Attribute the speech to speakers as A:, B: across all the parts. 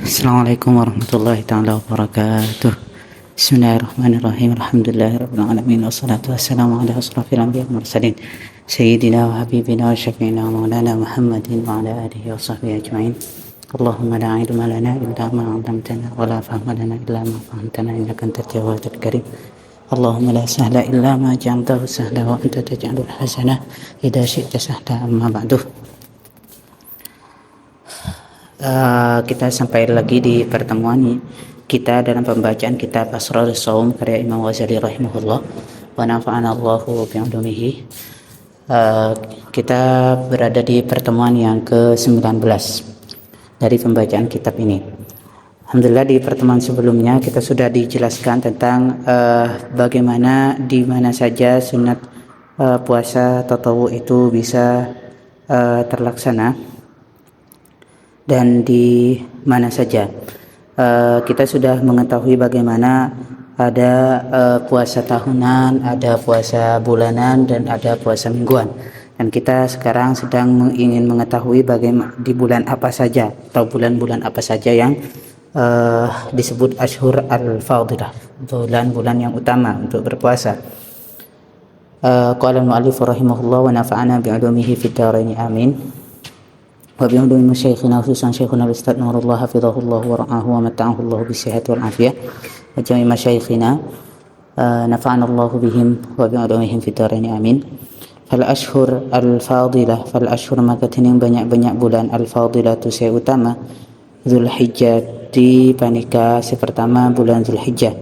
A: Assalamualaikum warahmatullahi taala wabarakatuh. Bismillahirrahmanirrahim. Alhamdulillahirabbil alamin wassalatu wassalamu ala asrofil anbiya'i wal mursalin sayyidina wa habibina wa syafi'ina wa maulana Muhammadin wa ala alihi wa sahbihi ajma'in. Allahumma la ilma lana illa ma 'allamtana wa la fahma lana illa ma fahmtana innaka antal jawwadul karim. Allahumma la sahla illa ma ja'altahu sahla wa anta taj'alul hazana idza syi'ta sahla. Amma ba'du. Kita sampai lagi di pertemuan kita dalam pembacaan kitab Asrarus Shaum karya Imam Ghazali rahimahullah wa nafa'ana Allahu bi'ulumihi. Kita berada di pertemuan yang ke-19 dari pembacaan kitab ini. Alhamdulillah, di pertemuan sebelumnya kita sudah dijelaskan tentang bagaimana di mana saja sunat puasa tatawu itu bisa terlaksana dan di mana saja. Kita sudah mengetahui bagaimana ada puasa tahunan, ada puasa bulanan, dan ada puasa mingguan. Dan kita sekarang sedang ingin mengetahui bagaimana di bulan apa saja atau bulan-bulan apa saja yang disebut Ashhur al-Fadilah, bulan-bulan yang utama untuk berpuasa. Qala al-mu'allif rahimahullah wa nafa'ana bi'ulumihi fid dharain amin. Wa bi'ulumi masyayikhina khususan syekhuna al-ustadz Nurullah hafizahullah wa ra'ahu wa mata'ahu Allah bisihati wal afiyah wa jami' masyayikhina nafa'ana Allah bihim wa bi'ulumihim fid dharain amin. Fal ashhur al-fadilah, fal ashhur maka tining banyak-banyak bulan al-fadilah tu saya utama Zulhijjah di panika sepertama bulan Zulhijjah,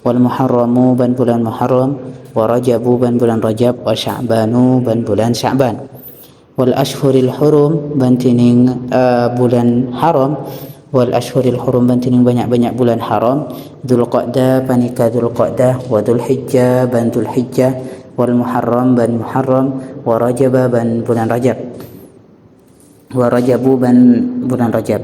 A: wal muharramu ban bulan Muharram, wa rajabu ban bulan Rajab, wa sya'banu ban bulan Sya'ban. Wal ashhuril hurum bantining bulan haram, wal ashhuril hurum bantining banyak-banyak bulan haram, Dzulqa'dah panika Dzulqa'dah, wa Dzulhijjah ban Dzulhijjah, wal muharram ban Muharram, wa Rajab ban bulan Rajab, wa Rajabu ban bulan Rajab.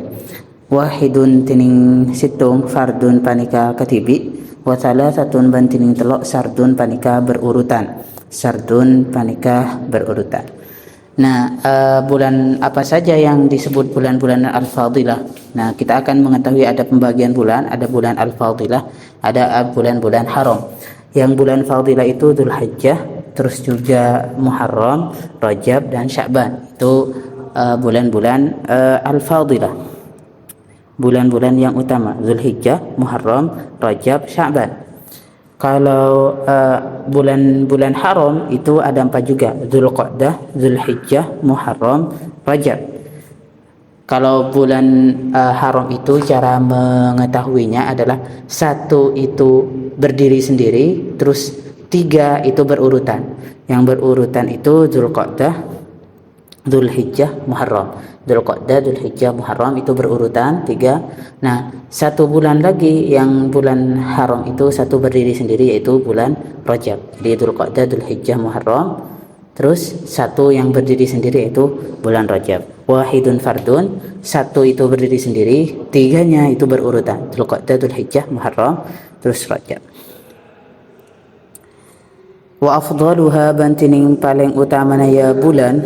A: Wahidun tining situng fardun panika katibi, wa thalathatun ban tining telok sardun panika berurutan, sardun panika berurutan. Nah, bulan apa saja yang disebut bulan-bulan al-fadilah? Nah, kita akan mengetahui ada pembagian bulan, ada bulan al-fadilah, ada bulan-bulan haram. Yang bulan fadilah itu Dzulhijjah, terus juga Muharram, Rajab, dan Sya'ban. Itu bulan-bulan al-fadilah. Bulan-bulan yang utama, Dzulhijjah, Muharram, Rajab, Sya'ban. Kalau bulan-bulan haram itu ada 4 juga, Dzulqa'dah, Dzulhijjah, Muharram, Rajab. Kalau bulan haram itu cara mengetahuinya adalah 1 itu berdiri sendiri, terus 3 itu berurutan. Yang berurutan itu Dzulqa'dah, Dzulhijjah, Muharram. Dzulqa'dah, Dzulhijjah, Muharram itu berurutan 3. Nah, 1 bulan lagi yang bulan haram itu 1 berdiri sendiri, yaitu bulan Rajab. Jadi Dzulqa'dah, Dzulhijjah, Muharram, terus 1 yang berdiri sendiri yaitu bulan Rajab. Wahidun fardun, 1 itu berdiri sendiri, 3-nya itu berurutan, Dzulqa'dah, Dzulhijjah, Muharram, terus Rajab. Wa afdaluha bantining paling utamana ya bulan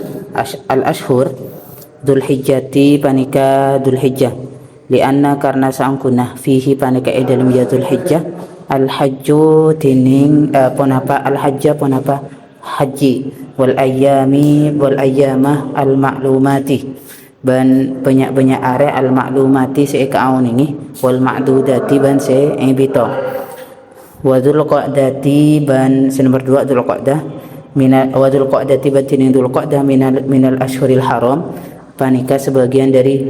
A: al-ashhur Dzulhijjati panika Dzulhijjah, lianna karena sangkunah fihi panika dalam ya Dzulhijjah al-hajju tining ponapa al-hajja ponapa haji, wal ayyamah al-ma'lumati ban banyak-banyak are al-ma'lumati se kaun ini, wal ma'dudati ban se bito, wa Dzulqa'dati ban nomor 2 Dzulqa'dah minal wa Dzulqa'dati ban tining Dzulqa'dah minal ashhuril haram panika sebagian dari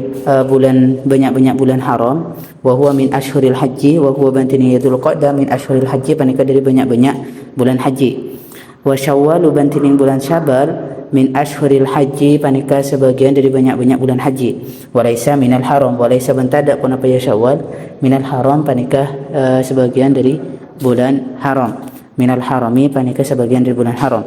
A: bulan banyak-banyak bulan haram, wa huwa min ashhuril haji, wa huwa ban tining Dzulqa'dah min ashhuril haji panika dari banyak-banyak bulan haji, wa Syawal ban tining bulan Syawal min ashhuril haji panika sebagian dari banyak-banyak bulan haji, walaysa minal haram, walaysa ban tada pun apa ya Syawal minal haram panika sebagian dari bulan haram, minal harami panika sebagian dari bulan haram.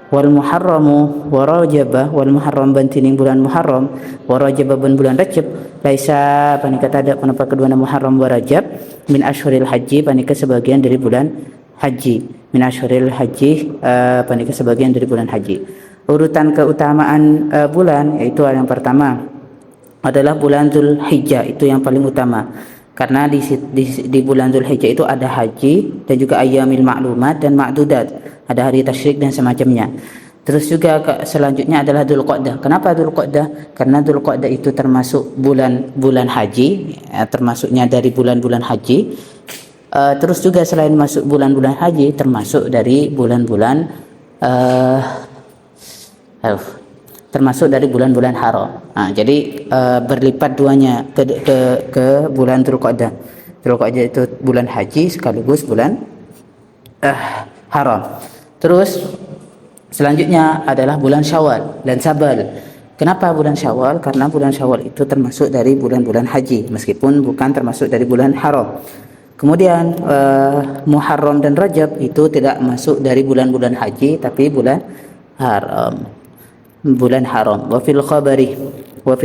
A: Wal muharramu wa rajabah, wal muharram bantining bulan Muharram, wa rajabah ban bulan Rajab, laisa panika tada penapa kedua Muharram wa Rajab min ashhuril haji panika sebagian dari bulan haji, min ashhuril haji panika sebagian dari bulan haji. Urutan keutamaan bulan yaitu yang pertama adalah bulan Dzulhijjah, itu yang paling utama. Karena di bulan Dzulhijjah itu ada haji dan juga ayyamil ma'lumat dan ma'dudat, ada hari tasyrik dan semacamnya. Terus juga selanjutnya adalah Dzulqa'dah. Kenapa Dzulqa'dah? Karena Dzulqa'dah itu termasuk bulan haji, termasuknya dari bulan-bulan haji. Terus juga selain masuk bulan-bulan haji, termasuk dari bulan-bulan termasuk dari bulan-bulan haram. Jadi berlipat duanya ke bulan Dzulqa'dah. Dzulqa'dah itu bulan haji sekaligus bulan haram. Terus selanjutnya adalah bulan Syawal dan Sabal. Kenapa bulan Syawal? Karena bulan Syawal itu termasuk dari bulan-bulan haji, meskipun bukan termasuk dari bulan haram. Kemudian Muharram dan Rajab itu tidak masuk dari bulan-bulan haji, tapi bulan haram. Bulan haram. Wa fil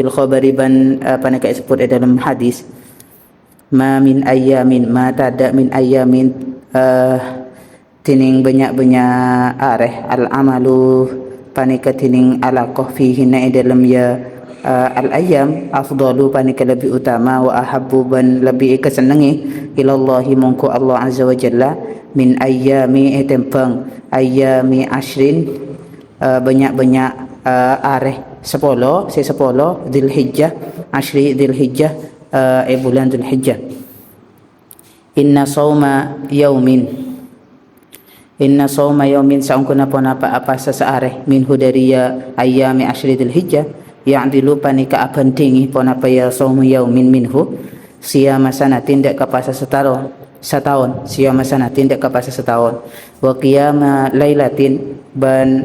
A: khabari ban panaka disebut dalam hadis, ma min ayyamin ma tada min ayyamin tining banyak-banyak areh al amalu panika tining alaqah fihi na dalam ya al ayyam afdalu panika lebih utama wa ahabbu ban lebih kesenangi ilallahi mungku Allah azza wa jalla min ayyami tempang ayyami ashrin banyak-banyak areh 10 Dzulhijjah ashri Dzulhijjah bulan Dzulhijjah. Inna sawma yaumin saungkuna ponapa apa seseareh min hudariya ayyami ashri Dzulhijjah yang dilupa nikah pentingi ponapa ya sawmu yaumin minhu siyama sanatin dak kapasa setahun siyama sanatin dak kapasa setahun wa qiyama lailatin ban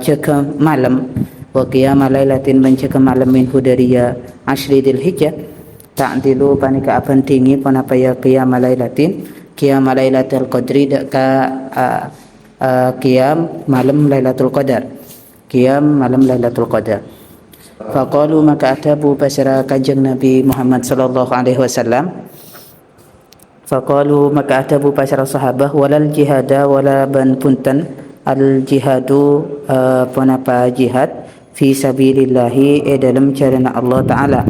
A: cekam malam wa qiyama lailatin ban cekam malam min hudariya ashri Dzulhijjah ta'dilu panika pentingi ponapa ya qiyama lailatin qiyam lailatul qadri ka qiyam malam lailatul qadar faqalu maka atabu pasara kanjeng Nabi Muhammad sallallahu alaihi wasallam faqalu maka atabu pasara sahabah walal jihada wala ban punten al jihadu ponapa jihad fi sabilillahi dalam jalan Allah taala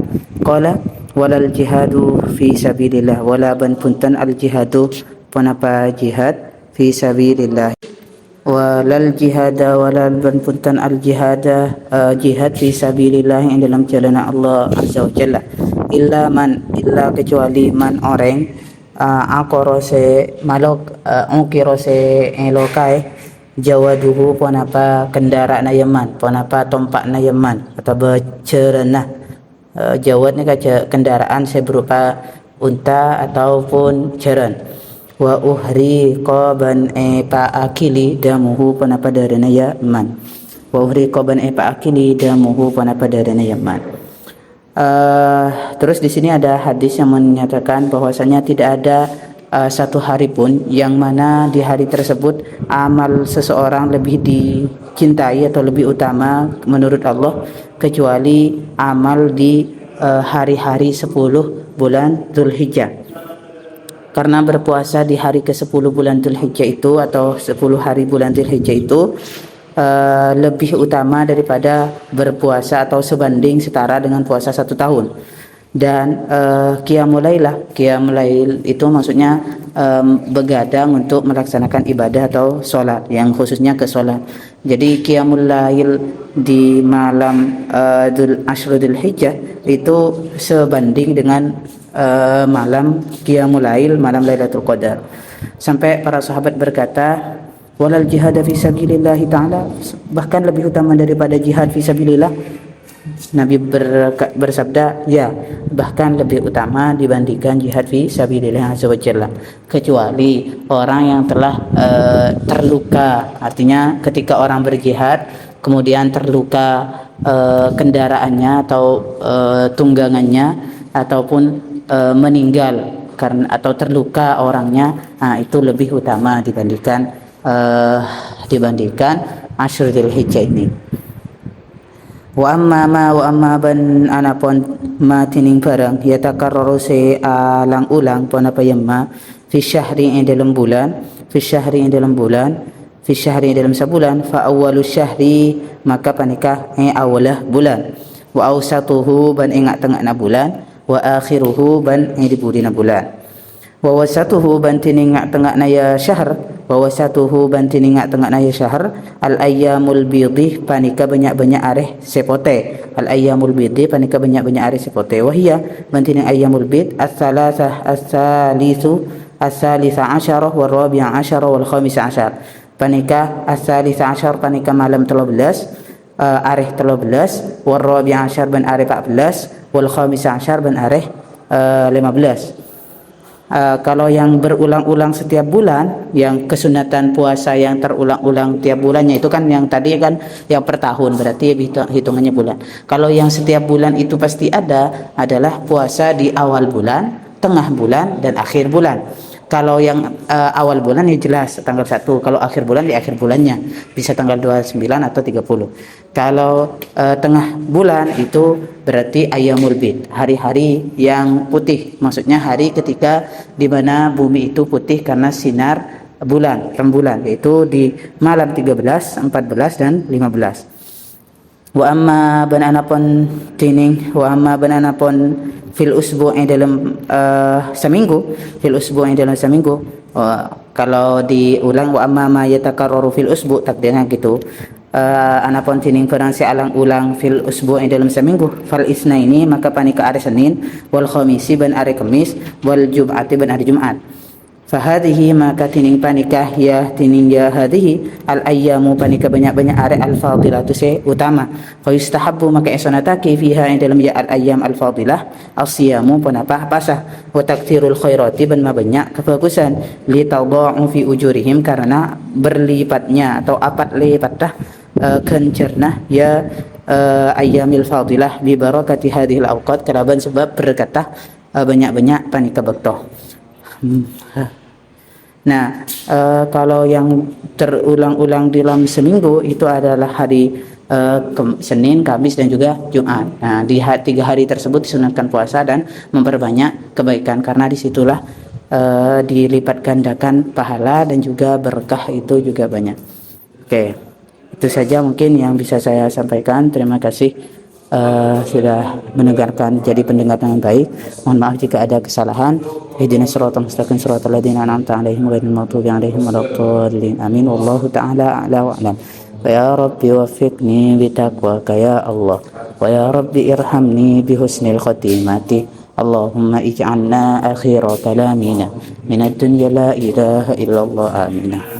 A: qala walal jihadu fi sabilillah wala ban punten al jihadu ponapa jihad fi sabilillah walal jihada walal ban punten al jihada jihad fi sabilillah yang dalam jalan Allah azza wa jalla illa kecuali man orang akorose malok ongkirose elokai jawaduhu ponapa kendaraan yaman ponapa tompak na yaman atau bercerana jawad ni kaca kendaraan saya berupa unta ataupun ceran wa uhri qaban pa akili damuhu ponapa darana yaman wa uhri qaban pa akili damuhu ponapa darana yaman. Terus di sini ada hadis yang menyatakan bahwasanya tidak ada satu hari pun yang mana di hari tersebut amal seseorang lebih dicintai atau lebih utama menurut Allah kecuali amal di hari-hari 10 bulan Dzulhijjah. Karena berpuasa di hari ke-10 bulan Dzulhijjah itu atau 10 hari bulan Dzulhijjah itu lebih utama daripada berpuasa atau sebanding setara dengan puasa 1 tahun. Dan qiyamul lail itu maksudnya begadang untuk melaksanakan ibadah atau solat yang khususnya ke solat. Jadi qiyamul lail di malam Ashrul Hijjah itu sebanding dengan malam qiyamul lail malam Lailatul Qadar. Sampai para sahabat berkata walal jihad fi sabilillah ta'ala, bahkan lebih utama daripada jihad fi sabilillah. Nabi bersabda, ya, bahkan lebih utama dibandingkan jihad fi sabilillah azza wa jalla, kecuali orang yang telah terluka. Artinya ketika orang berjihad kemudian terluka kendaraannya atau tunggangannya ataupun meninggal karena atau terluka orangnya, itu lebih utama dibandingkan Ashrul Hijjah ini. Wa amma ban anapon matining barang yatakarraru se alang ulang pon apa yamma fi syahri yang dalam bulan fi syahri yang dalam sebulan fa awwalu syahri maka panikah awalah bulan wa awsatuhu ban ingat tengah na bulan, wa akhiruhu ban di budina bulan. Wa wasatuhu ban tiningat tengah na ya syahr, wa wasatuhu ban tiningat tengah na ya syahr, al ayyamul bidhi panika banyak-banyak areh sepote. Al ayyamul bidhi panika banyak-banyak areh sepote. Wa hiya ban tining ayyamul bid as-salasah as-salisu as-salisa asyarah wal rabi'a asyarah wal khamisa asyar. Panika as-salisa asyar panika malam 13, areh 13, wal rabi'a asyar ban areh 14, wal khamisa asyar ban areh 15. Kalau yang berulang-ulang setiap bulan, yang kesunatan puasa yang terulang-ulang tiap bulannya itu kan yang tadi kan yang per tahun, berarti hitungannya bulan. Kalau yang setiap bulan itu pasti ada adalah puasa di awal bulan, tengah bulan dan akhir bulan. Kalau yang awal bulan ya jelas tanggal 1, kalau akhir bulan di akhir bulannya bisa tanggal 29 atau 30. Kalau tengah bulan itu berarti ayyamul bid, hari-hari yang putih, maksudnya hari ketika di mana bumi itu putih karena sinar bulan, rembulan, yaitu di malam 13, 14 dan 15. Wa amma bananapun tining, wa amma bananapun fil usbu'i dalam seminggu, fil usbu'i dalam seminggu. Kalau diulang wa amma ma yatakarraru fil usbu' takdirnya gitu. Anapun tining perang si alang ulang fil usbu'i dalam seminggu, fal isnaini maka panika hari Senin, wal khamisi ban hari Kamis, wal jum'ati ban hari Jumat. Fahadihi maka tining panikah ya tining ya hadihi al ayyamu panika banyak-banyak are al fadilatu se utama. Fa yustahabbu maka isonataki fiha dalam ya al ayyam al fadilah as-siyamu panapah pasah wa takthirul khairati ban banyak kebagusan li tadau fi ujurihim karena berlipatnya atau apat lipatah kencerna ya ayyamil fadilah bi barakati hadhil awqat kalaban sebab berkatah banyak-banyak panika bektoh. Nah, kalau yang terulang-ulang dalam seminggu itu adalah hari Senin, Kamis dan juga Jumat. Nah, di 3 hari tersebut disunatkan puasa dan memperbanyak kebaikan karena disitulah dilipat gandakan pahala dan juga berkah itu juga banyak. Oke, itu saja mungkin yang bisa saya sampaikan. Terima kasih sudah mendengarkan, jadi pendengar yang baik. Mohon maaf jika ada kesalahan. Ihdinas siratal mustaqim siratal ladzina an'amta 'alaihim ghairil maghdubi 'alaihim waladdallin. Amin. Wallahu ta'ala a'la wa a'lam. Wa ya rabbi waffiqni bi taqwaka ya Allah. Wa ya rabbi irhamni bi husnil khatimati. Allahumma ij'alna akhira kalamina minad dunya la ilaha illallah. Amin.